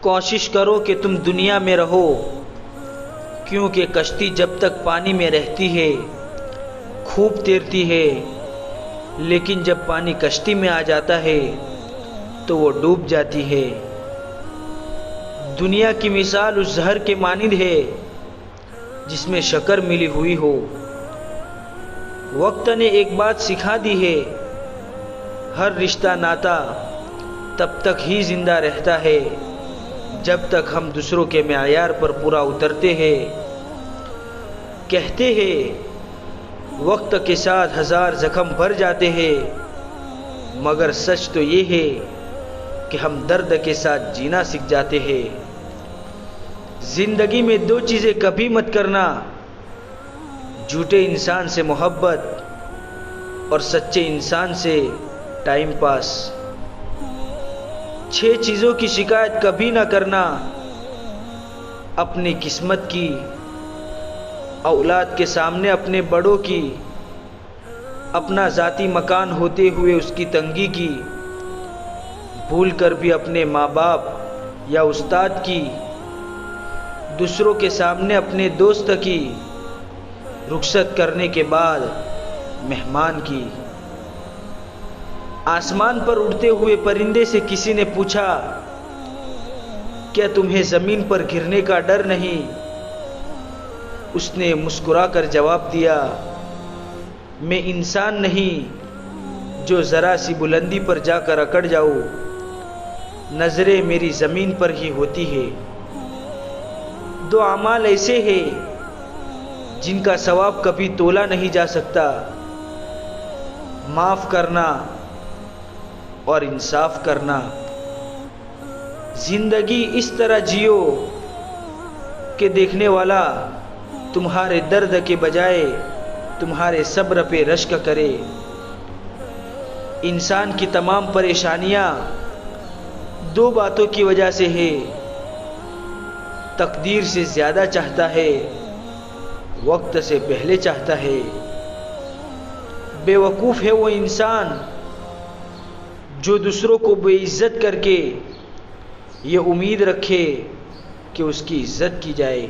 कोशिश करो कि तुम दुनिया में रहो, क्योंकि कश्ती जब तक पानी में रहती है खूब तैरती है, लेकिन जब पानी कश्ती में आ जाता है तो वो डूब जाती है। दुनिया की मिसाल उस जहर के मानिंद है जिसमें शक्कर मिली हुई हो। वक्त ने एक बात सिखा दी है, हर रिश्ता नाता तब तक ही जिंदा रहता है जब तक हम दूसरों के मेयार पर पूरा उतरते हैं। कहते हैं वक्त के साथ 1000 जख्म भर जाते हैं, मगर सच तो ये है कि हम दर्द के साथ जीना सीख जाते हैं। जिंदगी में 2 चीज़ें कभी मत करना, झूठे इंसान से मोहब्बत और सच्चे इंसान से टाइम पास। 6 चीज़ों की शिकायत कभी ना करना, अपनी किस्मत की, औलाद के सामने अपने बड़ों की, अपना ज़ाती मकान होते हुए उसकी तंगी की, भूल कर भी अपने माँ बाप या उस्ताद की, दूसरों के सामने अपने दोस्त की, रुखसत करने के बाद मेहमान की। आसमान पर उड़ते हुए परिंदे से किसी ने पूछा, क्या तुम्हें ज़मीन पर गिरने का डर नहीं? उसने मुस्कुराकर जवाब दिया, मैं इंसान नहीं जो ज़रा सी बुलंदी पर जाकर अकड़ जाऊं, नज़रें मेरी ज़मीन पर ही होती है। 2 अमाल ऐसे हैं जिनका सवाब कभी तोला नहीं जा सकता, माफ़ करना और इंसाफ करना। जिंदगी इस तरह जियो कि देखने वाला तुम्हारे दर्द के बजाय तुम्हारे सब्र पे रश्क करे। इंसान की तमाम परेशानियां 2 बातों की वजह से है, तकदीर से ज़्यादा चाहता है, वक्त से पहले चाहता है। बेवकूफ़ है वो इंसान जो दूसरों को बेइज्जत करके ये उम्मीद रखे कि उसकी इज्जत की जाए।